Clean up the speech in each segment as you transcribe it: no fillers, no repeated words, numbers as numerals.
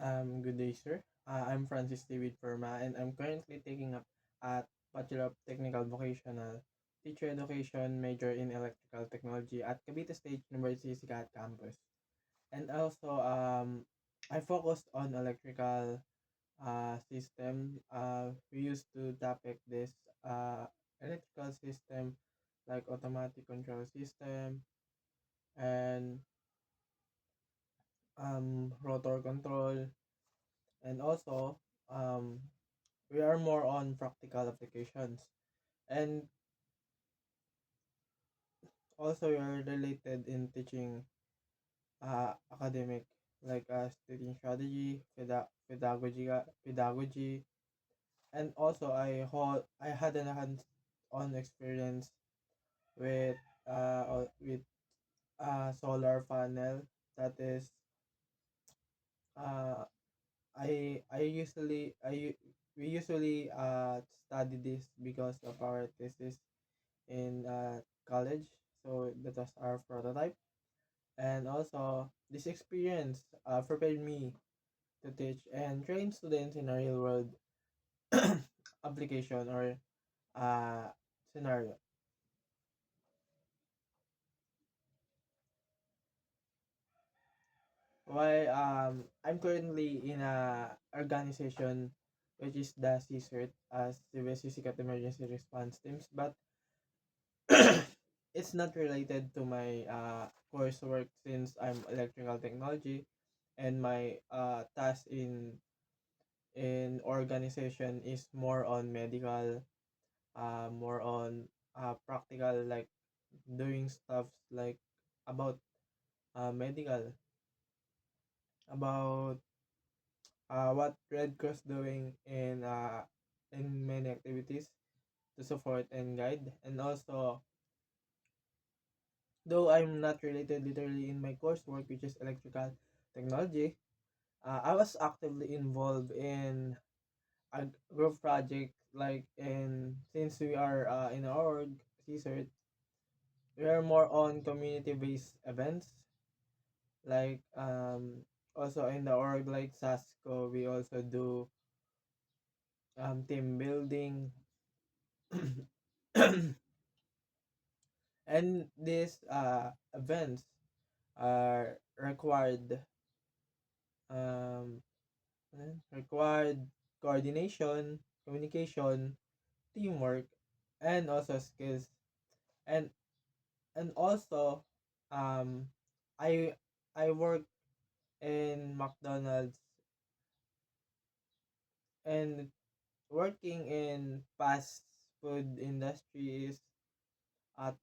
Good day, sir. I'm Francis David Perma, and I'm currently taking up at Bachelor of Technical Vocational Teacher Education major in Electrical Technology at Cavite State University Sikat Campus. And also, I focused on electrical system. We used to topic this electrical system like automatic control system and rotor control, and also um, we are more on practical applications, and also we are related in teaching academic like teaching strategy, pedagogy, and also I had a hands-on experience with solar panel. That is uh, we usually study this because of our thesis in college. So that was our prototype, and also this experience prepared me to teach and train students in a real world application or uh, scenario. Why I'm currently in a organization which is the CSIRT, as Civil Sikat Emergency Response Teams, but it's not related to my coursework since I'm electrical technology, and my task in organization is more on medical, more on practical, like doing stuff like about medical, about what Red Cross doing in many activities to support and guide. And also, though I'm not related literally in my coursework, which is electrical technology, I was actively involved in a group project, like, and since we are in our CSERT, we are more on community based events, like also in the org like Sasco, we also do team building. And these events are um, required coordination, communication, teamwork, and also skills. And also, um, I I work in McDonald's, and working in fast food industries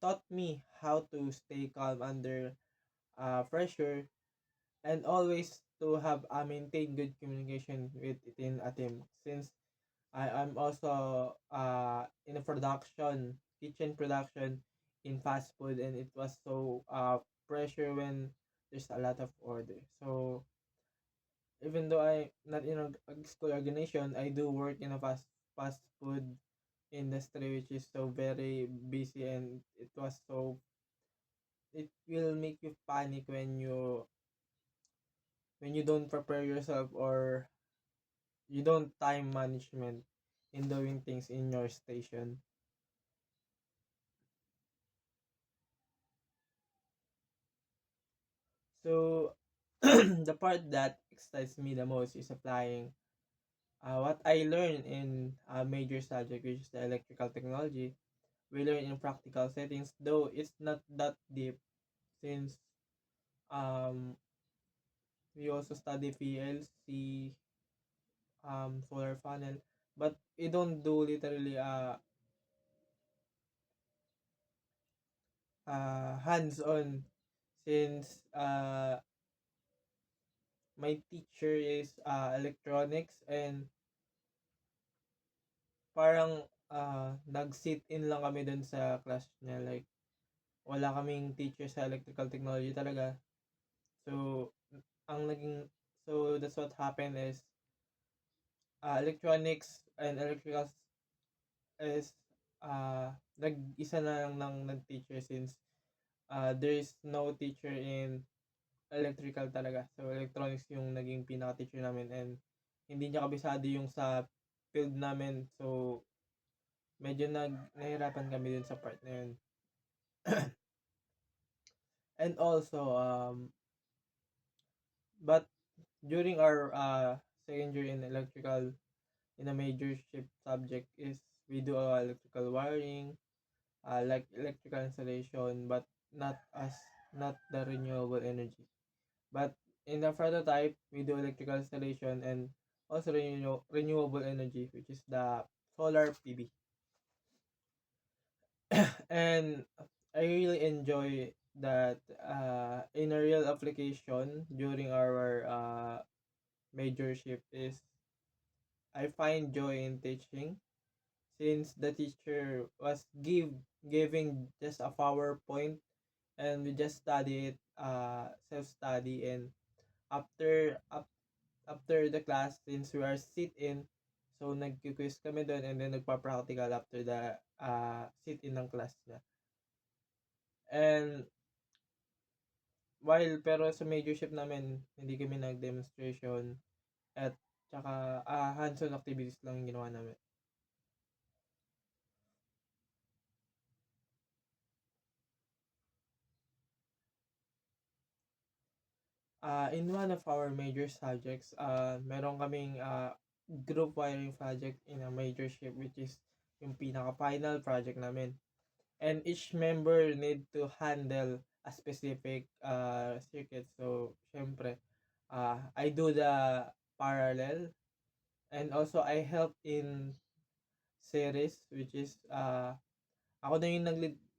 taught me how to stay calm under pressure, and always to have maintain good communication within a team, since I'm also in a production, kitchen production in fast food, and it was so pressure when there's a lot of order. So even though I not in a school organization, I do work in a fast food industry, which is so very busy, and it will make you panic when you don't prepare yourself, or you don't time management in doing things in your station. So the part that excites me the most is applying what I learned in a major subject, which is the electrical technology. We learn in practical settings, though it's not that deep, since um, we also study PLC, solar panel, but we don't do literally hands-on, since my teacher is electronics, and parang nag-sit in lang kami dun sa class niya, like wala kaming teacher sa electrical technology talaga. So ang naging so that's what happened is electronics and electrical is nag-isa na lang ng nag-teacher, since there is no teacher in electrical talaga. So, electronics yung naging pinaka-teacher namin and hindi niya kabisado yung sa field namin. So, medyo nahirapan kami dun sa part na yun. And also, but during our second year in electrical, in a major shift subject is we do electrical wiring, like electrical installation, but not the renewable energy. But in the prototype, we do electrical installation and also renewable energy, which is the solar PV. And I really enjoy that in a real application during our major shift is I find joy in teaching since the teacher was giving just a PowerPoint and we just study it self study and after after the class since we are sit in so nagki-quiz kami doon and then nagpa-practical after the sit in ng class niya. And while pero sa major shift namin hindi kami nag-demonstration at tsaka hands-on activities lang yung ginawa namin. In one of our major subjects, meron kaming group wiring project in a major shift which is yung pinaka-final project namin. And each member need to handle a specific circuit. So, syempre, I do the parallel and also I help in series which is ako na yung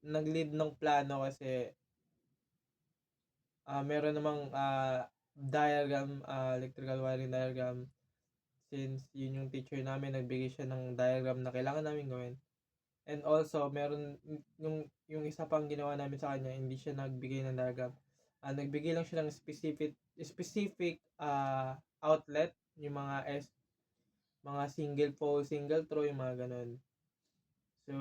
nag-lead ng plano kasi meron namang diagram, electrical wiring diagram since yun yung teacher namin nagbigay siya ng diagram na kailangan namin gawin. And also meron yung isa pang ginawa namin sa kanya, hindi siya nagbigay ng diagram. Nagbigay lang siya ng specific outlet, yung mga single pole, single throw, yung mga ganun. So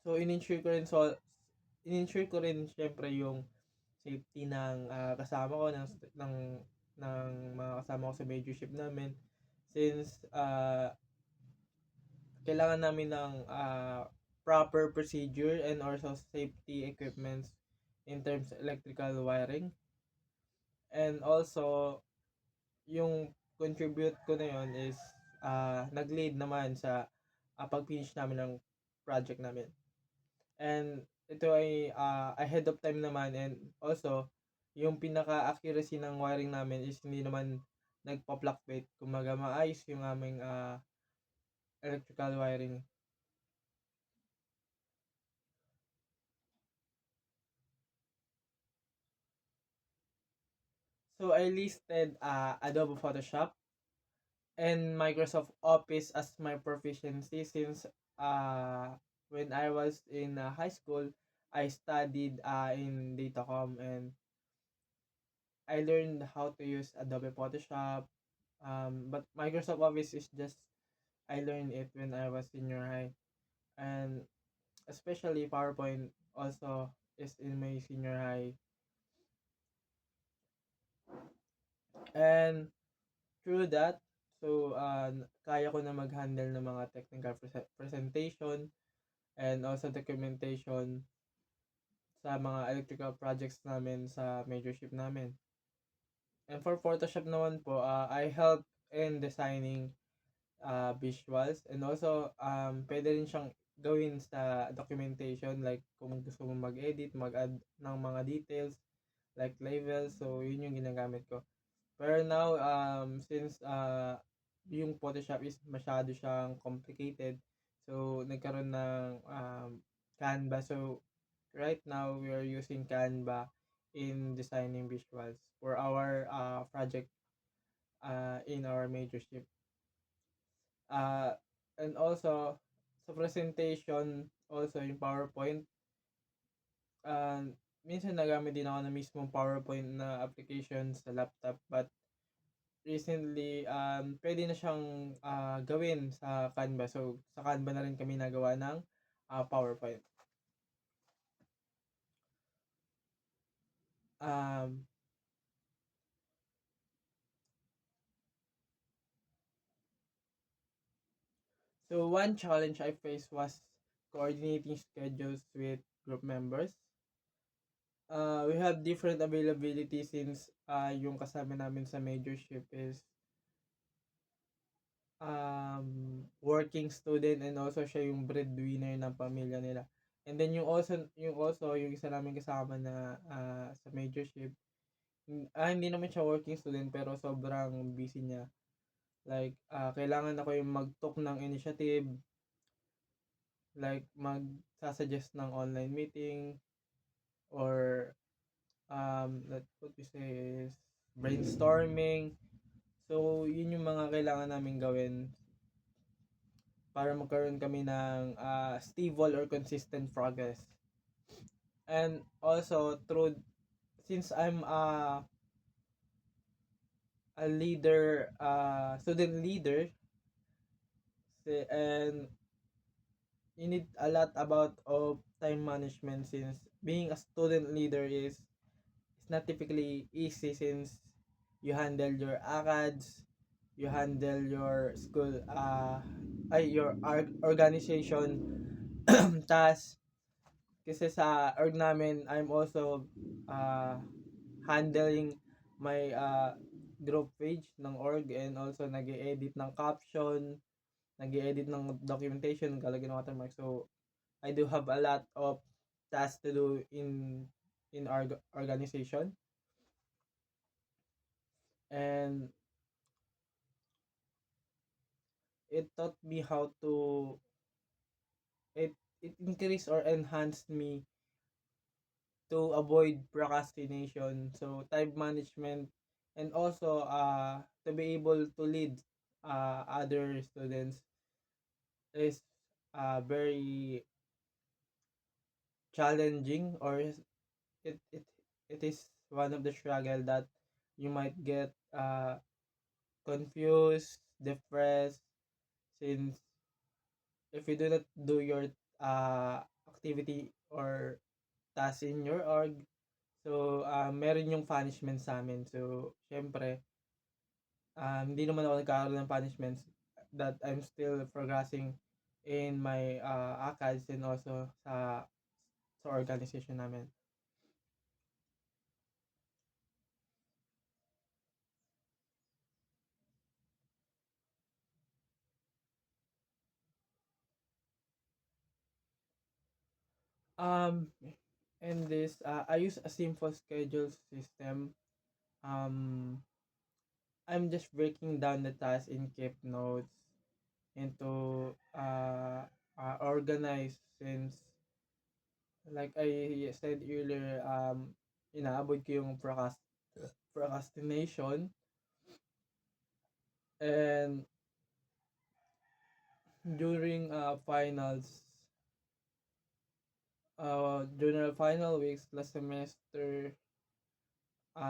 so in-ensure ko rin syempre yung safety ng kasama ko ng mga kasama ko sa major ship namin since kailangan namin ng proper procedure and also safety equipments in terms of electrical wiring. And also, yung contribute ko na yon is nag-lead naman sa pag-finish namin ng project namin. And ito ay ahead of time naman and also, yung pinaka-accuracy ng wiring namin is hindi naman nagpa-fluctuate. Kumaga maayos yung aming electrical wiring. So I listed Adobe Photoshop and Microsoft Office as my proficiency since when I was in high school, I studied in Datacom and I learned how to use Adobe Photoshop. But Microsoft Office is just I learned it when I was senior high, and especially PowerPoint also is in my senior high. And through that, so kaya ko na mag-handle ng mga technical presentation and also documentation sa mga electrical projects namin sa major ship namin. And for Photoshop naman po, I help in designing visuals and also pwede rin siyang gawin sa documentation like kung gusto mo mag-edit, mag-add ng mga details like labels, so yun yung ginagamit ko. Pero now, since yung Photoshop is masyado siyang complicated, so nagkaroon ng Canva. So right now, we are using Canva in designing visuals for our project in our major ship. And also, sa presentation, also yung PowerPoint, uh, minsan nagamit din ako ng mismong PowerPoint na application sa laptop but recently, pwede na siyang gawin sa Canva. So, sa Canva na rin kami nagawa ng PowerPoint. Um, so one challenge I faced was coordinating schedules with group members. We have different availability since yung kasama namin sa major ship is working student and also siya yung breadwinner ng pamilya nila. And then yung isa namin kasama na sa major ship, hindi naman siya working student pero sobrang busy niya. Like, kailangan ako yung mag-took ng initiative, like mag-suggest ng online meeting, or what we say is brainstorming. So, yun yung mga kailangan namin gawin para magkaroon kami ng stable or consistent progress. And also, since I'm a leader, student leader, and you need a lot about of time management since being a student leader is it's not typically easy since you handle your ACADS, you handle your school your organization task. Kasi sa org namin, I'm also uh, handling my group page ng org and also nag-edit ng caption, nag-edit ng documentation, kalagyan ng watermark. So, I do have a lot of tasks to do in our organization. And it taught me how to it it increased or enhanced me to avoid procrastination, so time management, and also to be able to lead other students is very challenging, or it it it is one of the struggle that you might get confused, depressed, since if you do not do your activity or task in your org. So, meron yung punishment sa amin. So, syempre, hindi naman ako nagkakaroon ng punishments that I'm still progressing in my ACADS and also sa organization namin. Um, in this, I use a simple schedule system. Um, I'm just breaking down the tasks in keep notes into organized, since like I said earlier, inaabot ko yung procrastination. And during during our final weeks last semester,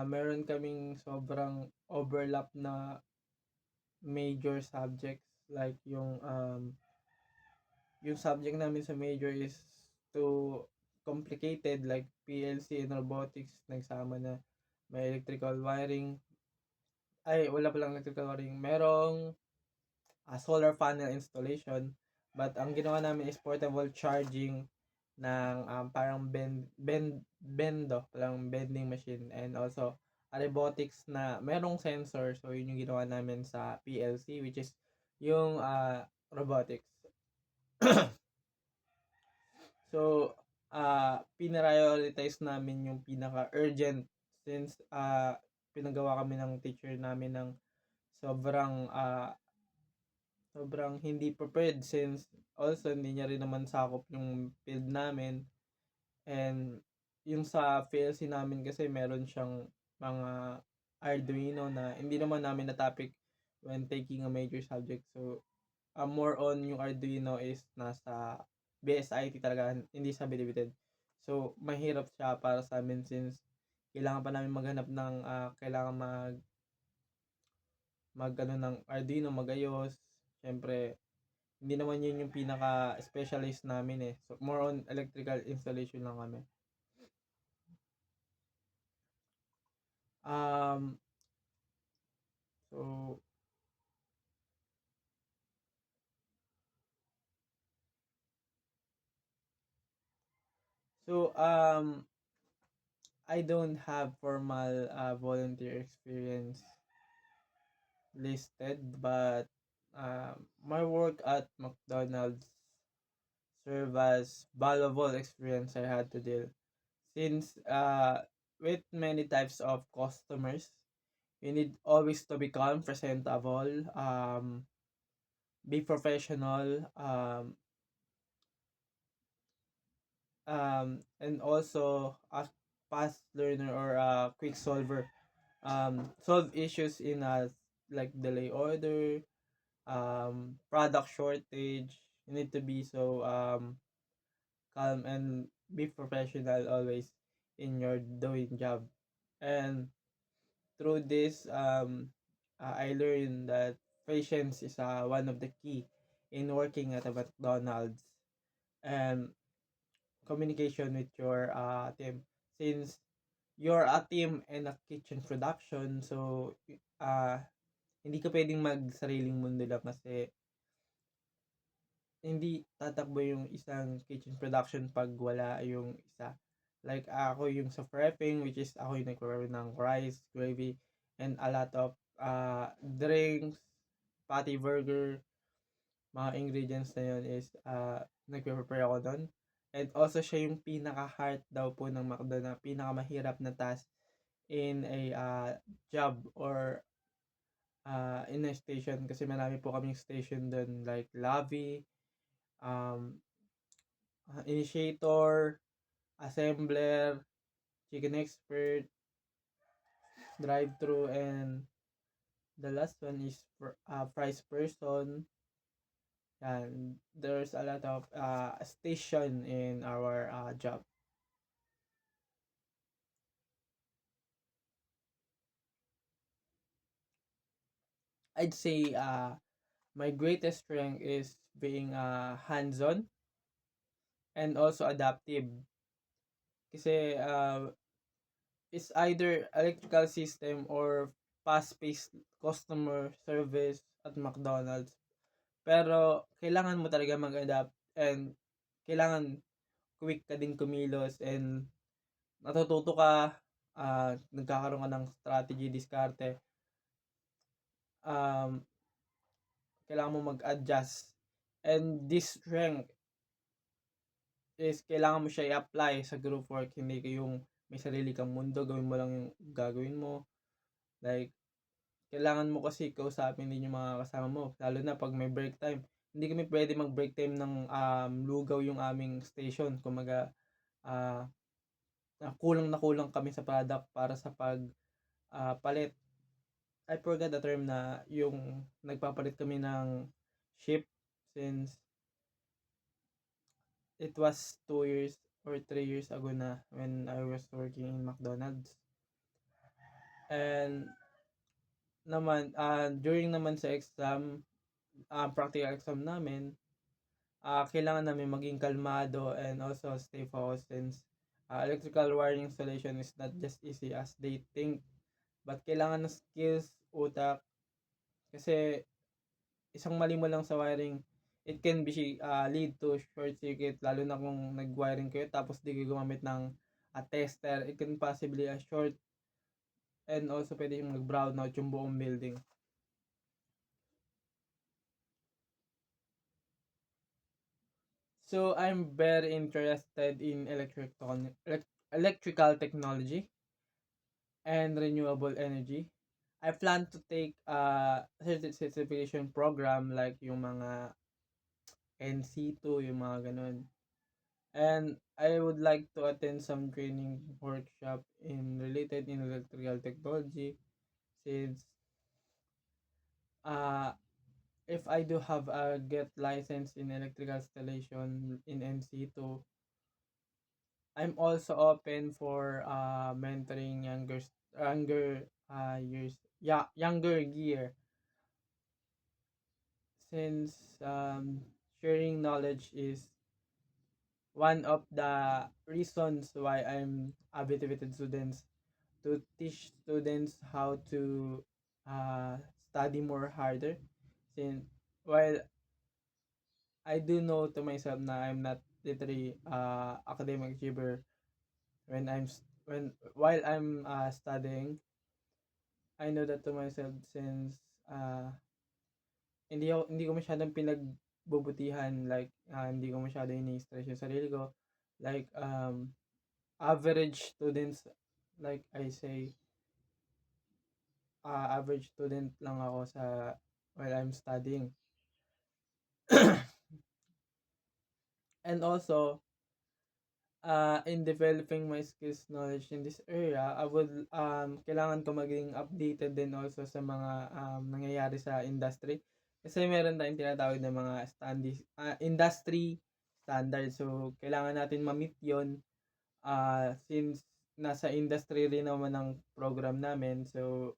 meron kaming sobrang overlap na major subjects, like yung subject namin sa major is too complicated, like PLC and robotics nagsama na. May electrical wiring, ay wala palang electrical wiring, merong solar panel installation, but ang ginawa namin is portable charging ng parang parang vending machine, and also a robotics na merong sensor. So yun yung ginawa namin sa PLC, which is yung robotics. So, pinrioritize namin yung pinaka-urgent, since pinagawa kami ng teacher namin ng sobrang sobrang hindi prepared, since also hindi niya rin naman sakop yung field namin. And yung sa PLC namin kasi meron siyang mga Arduino na hindi naman namin na topic when taking a major subject. So, more on yung Arduino is nasa BSIT talaga, hindi sa Bilibid. So, mahirap siya para sa amin since kailangan pa namin maghanap ng kailangan mag ano ng Arduino, magayos. Siyempre, hindi naman yun yung pinaka specialist namin eh. So, more on electrical installation lang kami. Um, so so I don't have formal volunteer experience listed, but my work at McDonald's serve as valuable experience I had to deal. Since with many types of customers, you need always to be calm, presentable, be professional, and also a fast learner or a quick solver. Solve issues in a like delay order, product shortage. You need to be so calm and be professional always in your doing job. And through this, I learned that patience is one of the key in working at a McDonald's, and communication with your team. Since you're a team and a kitchen production, so uh, hindi ka pwedeng magsariling mundo lang kasi hindi tatakbo yung isang kitchen production pag wala yung isa. Like ako yung sa prepping, which is ako yung nagprepare ng rice, gravy, and a lot of drinks, patty burger, mga ingredients na yun is nagpe-prepare ako doon. And also siya yung pinaka-heart daw po ng McDo na pinaka-mahirap na task in a job or in a station kasi marami po kaming station doon like lobby, um, initiator, assembler, chicken expert, drive-through, and the last one is price person. And there's a lot of station in our job. I'd say my greatest strength is being hands-on and also adaptive. Kasi it's either electrical system or fast-paced customer service at McDonald's. Pero kailangan mo talaga mag-adapt and kailangan quick ka din kumilos and natututo ka, nagkakaroon ka ng strategy, diskarte, um, kailangan mo mag-adjust. And this strength is kailangan mo siya i-apply sa group work, hindi yung may sarili kang mundo, gawin mo lang yung gagawin mo. Like, kailangan mo kasi kausapin din yung mga kasama mo, lalo na pag may break time. Hindi kami pwede mag-break time ng lugaw yung aming station. Kumaga, uh, kulang na kulang kami sa product para sa pag palit. I forgot the term na yung nagpapalit kami ng ship since it was 2 years or 3 years ago na when I was working in McDonald's. And naman, during naman sa exam, practical exam namin, kailangan namin maging kalmado and also stay focused since electrical wiring installation is not just easy as they think, but kailangan ng skills, utak, kasi isang mali mo lang sa wiring, it can be lead to short circuit, lalo na kung nag-wiring kayo tapos di kayo gumamit ng tester, it can possibly a short and also pwede yung mag-brown out yung buong building. So I'm very interested in electrical technology and renewable energy. I plan to take a certification program like yung mga NC2, yung mga ganun. And I would like to attend some training workshop in related in electrical technology since uh if I do have a get license in electrical installation in NC2, I'm also open for mentoring younger years, yeah, younger year, since sharing knowledge is one of the reasons why I'm a motivated students to teach students how to uh, study more harder. Since while I do know to myself na I'm not literally academic achiever when while I'm studying, I know that to myself since hindi ko masyadong pinagbubutihan, like hindi ko masyado ini-stress yung sarili ko, like average students, like I say, average student lang ako sa while I'm studying. And also, in developing my skills knowledge in this area, I would kailangan ko maging updated din also sa mga nangyayari sa industry. Kasi meron tayong tinatawag na mga industry standards. So, kailangan natin ma-meet yun since nasa industry rin naman ang program namin. So,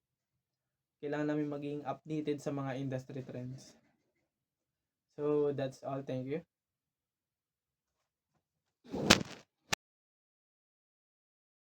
kailangan namin maging updated sa mga industry trends. So, that's all. Thank you.